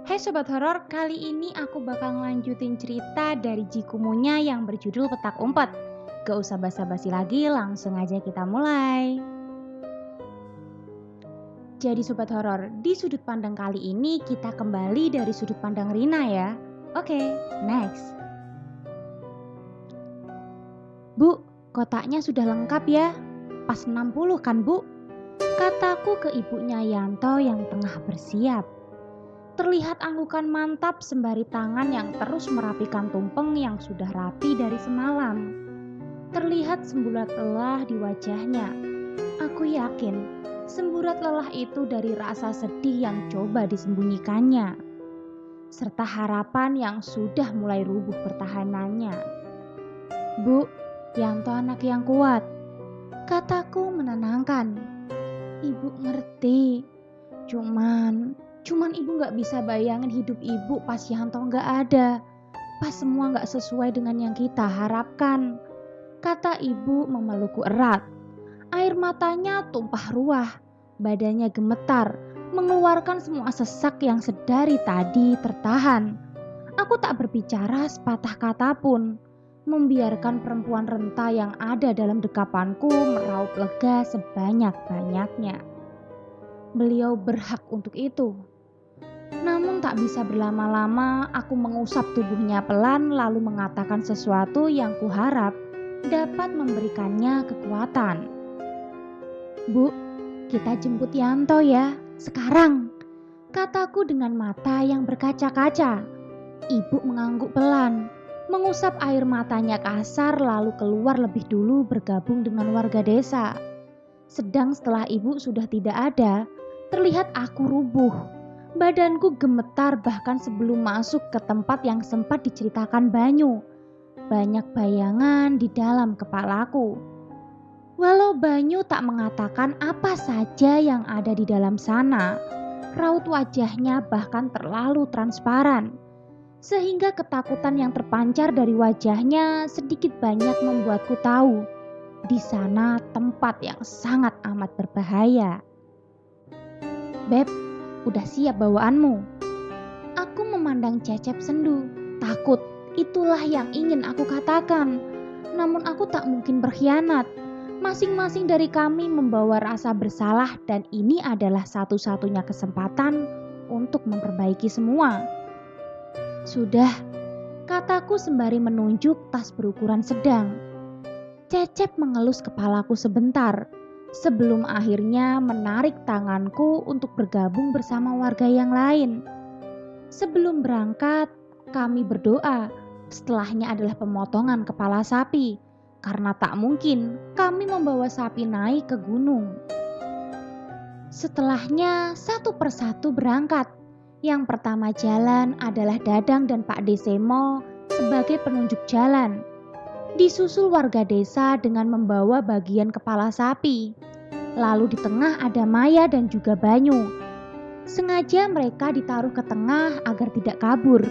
Hai Sobat Horor, kali ini aku bakal ngelanjutin cerita dari Jikumunya yang berjudul Petak Umpet. Gak usah basa-basi lagi, langsung aja kita mulai. Jadi Sobat Horor, di sudut pandang kali ini kita kembali dari sudut pandang Rina ya. Oke, next. Bu, kotaknya sudah lengkap ya? Pas 60 kan Bu? Kataku ke ibunya Yanto yang tengah bersiap. Terlihat anggukan mantap sembari tangan yang terus merapikan tumpeng yang sudah rapi dari semalam. Terlihat semburat lelah di wajahnya. Aku yakin semburat lelah itu dari rasa sedih yang coba disembunyikannya, serta harapan yang sudah mulai rubuh pertahanannya. Bu, Yanto anak yang kuat, kataku menenangkan. Ibu ngerti, Cuman ibu gak bisa bayangin hidup ibu pas Yanto gak ada. Pas semua gak sesuai dengan yang kita harapkan. Kata ibu memelukku erat. Air matanya tumpah ruah. Badannya gemetar, mengeluarkan semua sesak yang sedari tadi tertahan. Aku tak berbicara sepatah kata pun. Membiarkan perempuan renta yang ada dalam dekapanku meraup lega sebanyak-banyaknya. Beliau berhak untuk itu. Namun tak bisa berlama-lama, aku mengusap tubuhnya pelan lalu mengatakan sesuatu yang kuharap dapat memberikannya kekuatan. Bu, kita jemput Yanto ya, sekarang, kataku dengan mata yang berkaca-kaca. Ibu mengangguk pelan, mengusap air matanya kasar lalu keluar lebih dulu bergabung dengan warga desa. Sedang setelah ibu sudah tidak ada, terlihat aku rubuh. Badanku gemetar bahkan sebelum masuk ke tempat yang sempat diceritakan Banyu. Banyak bayangan di dalam kepalaku. Walau Banyu tak mengatakan apa saja yang ada di dalam sana, raut wajahnya bahkan terlalu transparan. Sehingga ketakutan yang terpancar dari wajahnya sedikit banyak membuatku tahu di sana tempat yang sangat amat berbahaya. Beb, udah siap bawaanmu? Aku memandang Cecep sendu, takut. Itulah yang ingin aku katakan. Namun aku tak mungkin berkhianat. Masing-masing dari kami membawa rasa bersalah dan ini adalah satu-satunya kesempatan untuk memperbaiki semua. Sudah, kataku sembari menunjuk tas berukuran sedang. Cecep mengelus kepalaku sebentar. Sebelum akhirnya menarik tanganku untuk bergabung bersama warga yang lain. Sebelum berangkat, kami berdoa. Setelahnya adalah pemotongan kepala sapi, karena tak mungkin kami membawa sapi naik ke gunung. Setelahnya satu persatu berangkat. Yang pertama jalan adalah Dadang dan Pak Desemo sebagai penunjuk jalan. Disusul warga desa dengan membawa bagian kepala sapi. Lalu di tengah ada Maya dan juga Banyu. Sengaja mereka ditaruh ke tengah agar tidak kabur.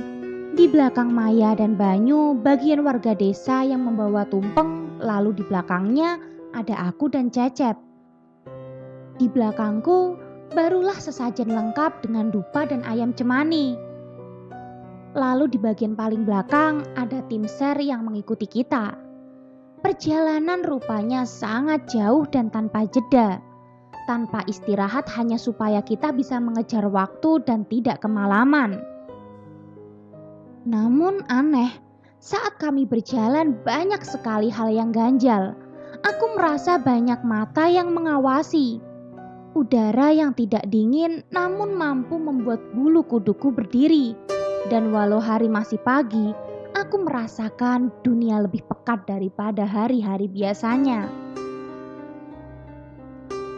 Di belakang Maya dan Banyu, bagian warga desa yang membawa tumpeng, lalu di belakangnya ada aku dan Cecep. Di belakangku, barulah sesajen lengkap dengan dupa dan ayam cemani. Lalu di bagian paling belakang ada tim ser yang mengikuti kita. Perjalanan rupanya sangat jauh dan tanpa jeda. Tanpa istirahat hanya supaya kita bisa mengejar waktu dan tidak kemalaman. Namun aneh, saat kami berjalan banyak sekali hal yang ganjal. Aku merasa banyak mata yang mengawasi. Udara yang tidak dingin namun mampu membuat bulu kuduku berdiri. Dan walau hari masih pagi, aku merasakan dunia lebih pekat daripada hari-hari biasanya.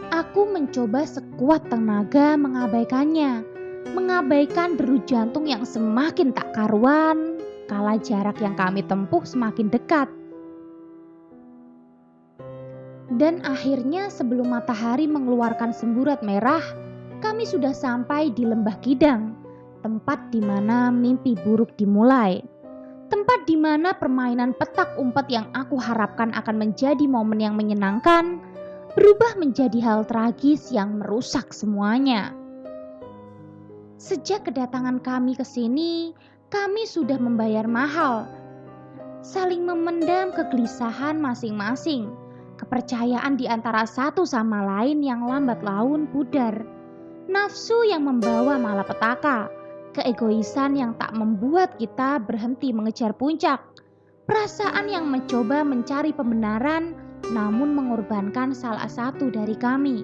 Aku mencoba sekuat tenaga mengabaikannya. Mengabaikan deru jantung yang semakin tak karuan, kala jarak yang kami tempuh semakin dekat. Dan akhirnya sebelum matahari mengeluarkan semburat merah, kami sudah sampai di Lembah Kidang. Tempat di mana mimpi buruk dimulai. Tempat di mana permainan petak umpet yang aku harapkan akan menjadi momen yang menyenangkan, berubah menjadi hal tragis yang merusak semuanya. Sejak kedatangan kami ke sini, kami sudah membayar mahal. Saling memendam kegelisahan masing-masing. Kepercayaan di antara satu sama lain yang lambat laun pudar. Nafsu yang membawa malapetaka. Keegoisan yang tak membuat kita berhenti mengejar puncak. Perasaan yang mencoba mencari pembenaran namun mengorbankan salah satu dari kami.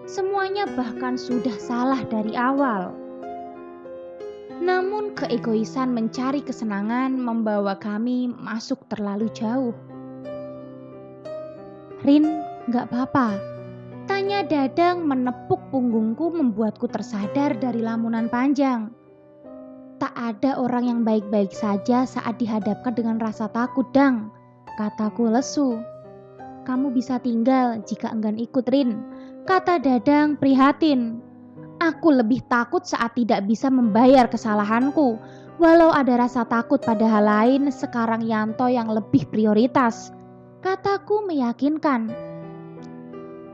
Semuanya bahkan sudah salah dari awal. Namun keegoisan mencari kesenangan membawa kami masuk terlalu jauh. Rin, gak apa-apa. Tanya Dadang menepuk punggungku membuatku tersadar dari lamunan panjang. Tak ada orang yang baik-baik saja saat dihadapkan dengan rasa takut, Dang. Kataku lesu. Kamu bisa tinggal jika enggan ikut, Rin. Kata Dadang prihatin. Aku lebih takut saat tidak bisa membayar kesalahanku. Walau ada rasa takut pada hal lain, sekarang Yanto yang lebih prioritas. Kataku meyakinkan.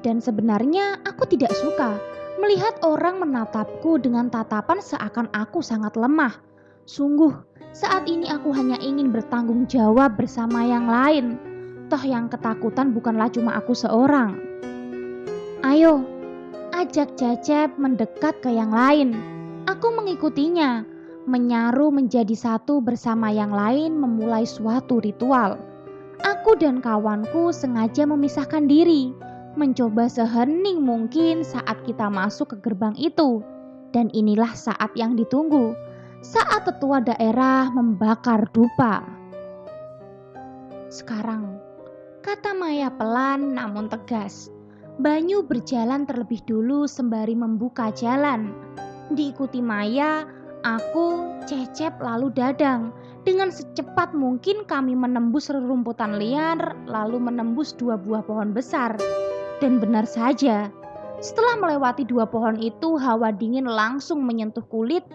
Dan sebenarnya aku tidak suka melihat orang menatapku dengan tatapan seakan aku sangat lemah. Sungguh, saat ini aku hanya ingin bertanggung jawab bersama yang lain. Toh yang ketakutan bukanlah cuma aku seorang. Ayo, ajak Cecep mendekat ke yang lain. Aku mengikutinya, menyaru menjadi satu bersama yang lain memulai suatu ritual. Aku dan kawanku sengaja memisahkan diri, mencoba sehening mungkin saat kita masuk ke gerbang itu. Dan inilah saat yang ditunggu, saat tetua daerah membakar dupa. Sekarang, kata Maya pelan namun tegas. Banyu berjalan terlebih dulu sembari membuka jalan. Diikuti Maya, aku, Cecep lalu Dadang. Dengan secepat mungkin kami menembus rerumputan liar lalu menembus 2 buah pohon besar. Dan benar saja, setelah melewati 2 pohon itu, hawa dingin langsung menyentuh kulit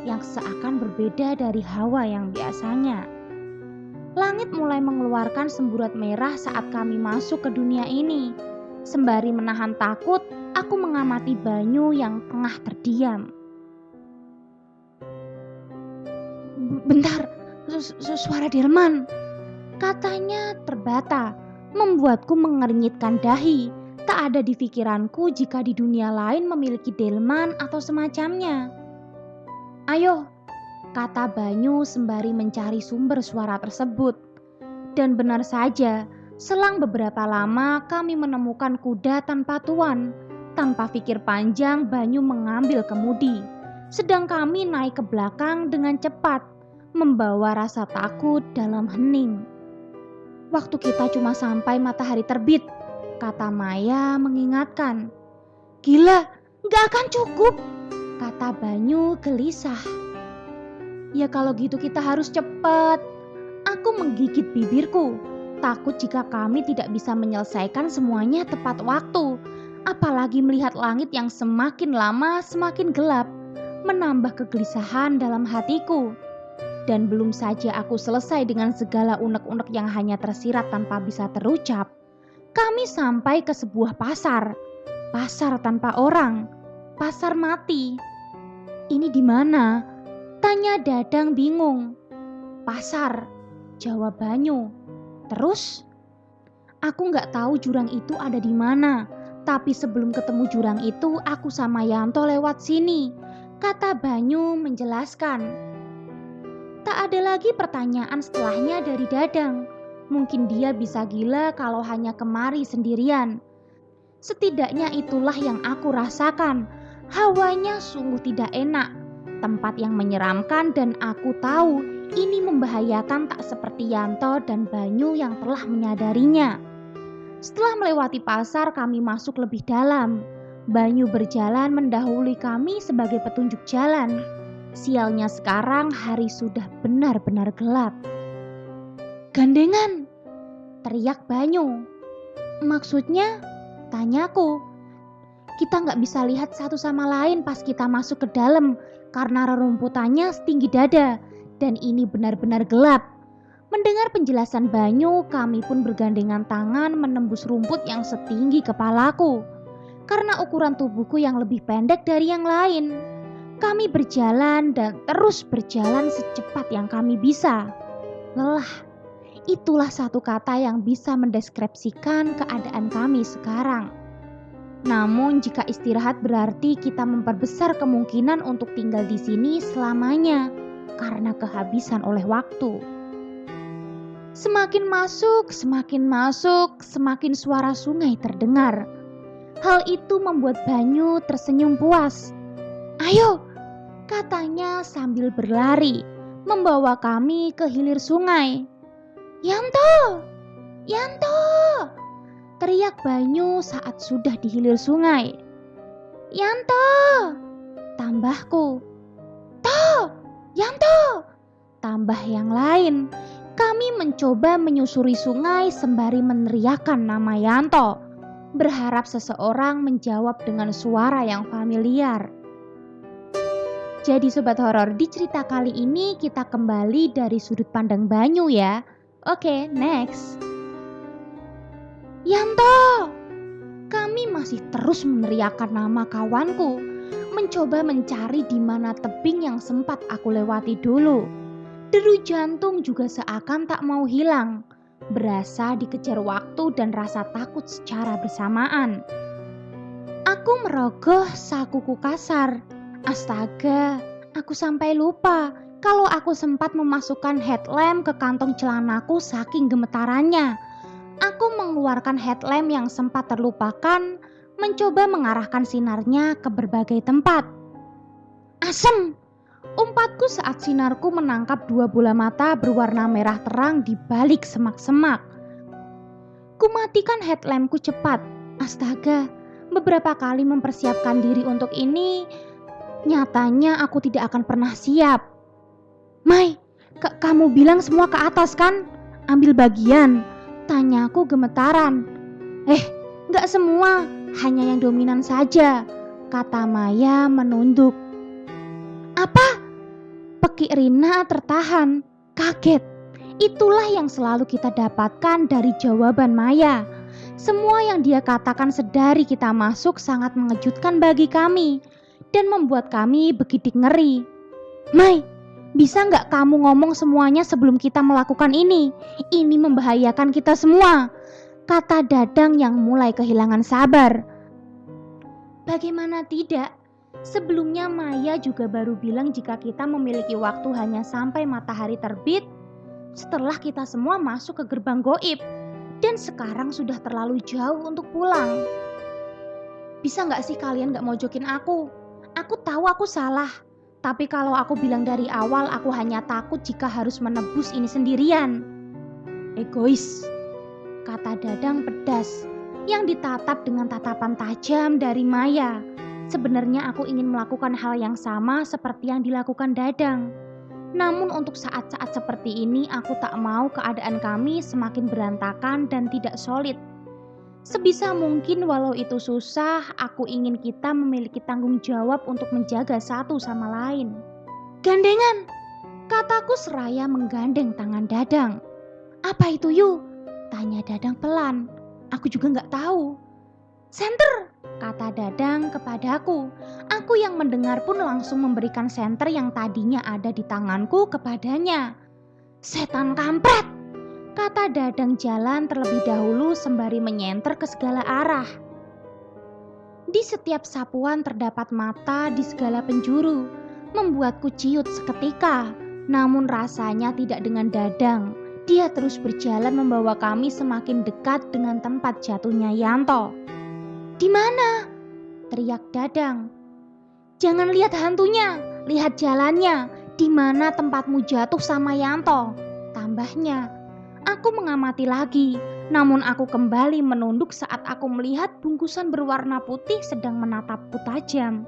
yang seakan berbeda dari hawa yang biasanya. Langit mulai mengeluarkan semburat merah saat kami masuk ke dunia ini. Sembari menahan takut, aku mengamati Banyu yang tengah terdiam. Bentar, suara delman, katanya terbata, membuatku mengernyitkan dahi. Tak ada di pikiranku jika di dunia lain memiliki delman atau semacamnya. Ayo, kata Banyu sembari mencari sumber suara tersebut. Dan benar saja, selang beberapa lama kami menemukan kuda tanpa tuan. Tanpa pikir panjang, Banyu mengambil kemudi. Sedang kami naik ke belakang dengan cepat, membawa rasa takut dalam hening. Waktu kita cuma sampai matahari terbit, kata Maya mengingatkan. Gila, gak akan cukup, kata Banyu gelisah. Ya kalau gitu kita harus cepat. Aku menggigit bibirku, takut jika kami tidak bisa menyelesaikan semuanya tepat waktu. Apalagi melihat langit yang semakin lama semakin gelap, menambah kegelisahan dalam hatiku. Dan belum saja aku selesai dengan segala unek-unek yang hanya tersirat tanpa bisa terucap, kami sampai ke sebuah pasar. Pasar tanpa orang. Pasar mati. Ini di mana? Tanya Dadang bingung. Pasar, jawab Banyu. Terus? Aku gak tahu jurang itu ada di mana. Tapi sebelum ketemu jurang itu, aku sama Yanto lewat sini, kata Banyu menjelaskan. Tak ada lagi pertanyaan setelahnya dari Dadang. Mungkin dia bisa gila kalau hanya kemari sendirian. Setidaknya itulah yang aku rasakan. Hawanya sungguh tidak enak. Tempat yang menyeramkan dan aku tahu ini membahayakan tak seperti Yanto dan Banyu yang telah menyadarinya. Setelah melewati pasar kami masuk lebih dalam. Banyu berjalan mendahului kami sebagai petunjuk jalan. Sialnya sekarang hari sudah benar-benar gelap. Gandengan, teriak Banyu. Maksudnya? Tanyaku. Kita gak bisa lihat satu sama lain pas kita masuk ke dalam karena rerumputannya setinggi dada dan ini benar-benar gelap. Mendengar penjelasan Banyu, kami pun bergandengan tangan menembus rumput yang setinggi kepalaku karena ukuran tubuhku yang lebih pendek dari yang lain. Kami berjalan dan terus berjalan secepat yang kami bisa. Lelah, itulah satu kata yang bisa mendeskripsikan keadaan kami sekarang. Namun jika istirahat berarti kita memperbesar kemungkinan untuk tinggal di sini selamanya karena kehabisan oleh waktu. Semakin masuk, semakin suara sungai terdengar. Hal itu membuat Banyu tersenyum puas. "Ayo," katanya sambil berlari, membawa kami ke hilir sungai. "Yanto! Yanto!" teriak Banyu saat sudah di hilir sungai. "Yanto!" tambahku. "To! Yanto!" tambah yang lain. Kami mencoba menyusuri sungai sembari meneriakkan nama Yanto, berharap seseorang menjawab dengan suara yang familiar. Jadi sobat horor, di cerita kali ini kita kembali dari sudut pandang Banyu ya. Oke, next. "Yanto!" Kami masih terus meneriakkan nama kawanku, mencoba mencari di mana tebing yang sempat aku lewati dulu. Deru jantung juga seakan tak mau hilang, berasa dikejar waktu dan rasa takut secara bersamaan. Aku merogoh sakuku kasar. Astaga, aku sampai lupa kalau aku sempat memasukkan headlamp ke kantong celanaku saking gemetarannya. Aku mengeluarkan headlamp yang sempat terlupakan, mencoba mengarahkan sinarnya ke berbagai tempat. Asem! Umpatku saat sinarku menangkap dua bola mata berwarna merah terang di balik semak-semak. Kumatikan headlampku cepat. Astaga, beberapa kali mempersiapkan diri untuk ini, nyatanya aku tidak akan pernah siap. "Mai, kamu bilang semua ke atas kan? Ambil bagian," tanyaku gemetaran. Nggak semua, hanya yang dominan saja," kata Maya menunduk. "Apa?" Pekik Rina tertahan, kaget. Itulah yang selalu kita dapatkan dari jawaban Maya. Semua yang dia katakan sedari kita masuk sangat mengejutkan bagi kami dan membuat kami begitu ngeri. "Mai, bisa nggak kamu ngomong semuanya sebelum kita melakukan ini? Ini membahayakan kita semua," kata Dadang yang mulai kehilangan sabar. Bagaimana tidak? Sebelumnya Maya juga baru bilang jika kita memiliki waktu hanya sampai matahari terbit setelah kita semua masuk ke gerbang goib. Dan sekarang sudah terlalu jauh untuk pulang. Bisa nggak sih kalian nggak mojokin aku? Aku tahu aku salah. Tapi kalau aku bilang dari awal aku hanya takut jika harus menebus ini sendirian. Egois, kata Dadang pedas yang ditatap dengan tatapan tajam dari Maya. Sebenarnya aku ingin melakukan hal yang sama seperti yang dilakukan Dadang. Namun untuk saat-saat seperti ini aku tak mau keadaan kami semakin berantakan dan tidak solid. Sebisa mungkin walau itu susah, aku ingin kita memiliki tanggung jawab untuk menjaga satu sama lain. Gandengan, kataku seraya menggandeng tangan Dadang. Apa itu Yu? Tanya Dadang pelan. Aku juga gak tahu. Senter, kata Dadang kepadaku. Aku yang mendengar pun langsung memberikan senter yang tadinya ada di tanganku kepadanya. Setan kampret, kata Dadang jalan terlebih dahulu sembari menyenter ke segala arah. Di setiap sapuan terdapat mata di segala penjuru, membuatku ciut seketika. Namun rasanya tidak dengan Dadang. Dia terus berjalan membawa kami semakin dekat dengan tempat jatuhnya Yanto. Di mana? Teriak Dadang. Jangan lihat hantunya, lihat jalannya. Di mana tempatmu jatuh sama Yanto? Tambahnya. Aku mengamati lagi, namun aku kembali menunduk saat aku melihat bungkusan berwarna putih sedang menatapku tajam.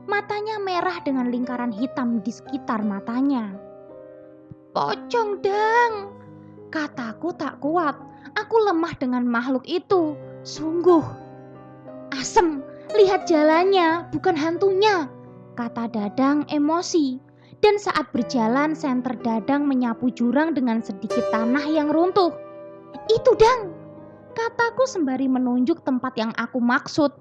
Matanya merah dengan lingkaran hitam di sekitar matanya. Pocong Dang, kataku tak kuat. Aku lemah dengan makhluk itu, sungguh. Asem, lihat jalannya, bukan hantunya, kata Dadang emosi. Dan saat berjalan, senter Dadang menyapu jurang dengan sedikit tanah yang runtuh. Itu Dang, kataku sembari menunjuk tempat yang aku maksud.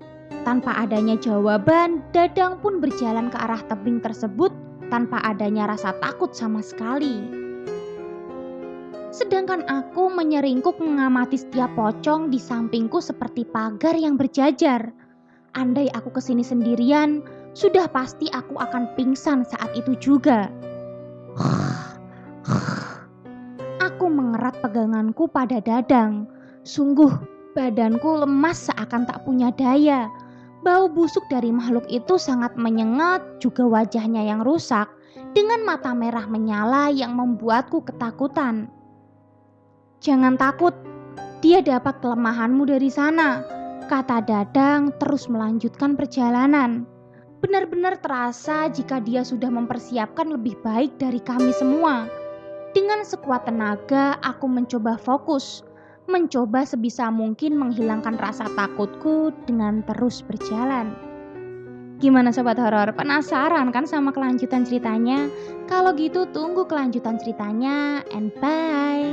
Tanpa adanya jawaban, Dadang pun berjalan ke arah tebing tersebut tanpa adanya rasa takut sama sekali. Sedangkan aku menyeringkuk mengamati setiap pocong di sampingku seperti pagar yang berjajar. Andai aku kesini sendirian, sudah pasti aku akan pingsan saat itu juga. Aku mengerat peganganku pada Dadang. Sungguh, badanku lemas seakan tak punya daya. Bau busuk dari makhluk itu sangat menyengat, juga wajahnya yang rusak, dengan mata merah menyala yang membuatku ketakutan. "Jangan takut, dia dapat kelemahanmu dari sana," kata Dadang terus melanjutkan perjalanan. Benar-benar terasa jika dia sudah mempersiapkan lebih baik dari kami semua. Dengan sekuat tenaga, aku mencoba fokus, mencoba sebisa mungkin menghilangkan rasa takutku dengan terus berjalan. Gimana sobat horor? Penasaran kan sama kelanjutan ceritanya? Kalau gitu tunggu kelanjutan ceritanya and bye.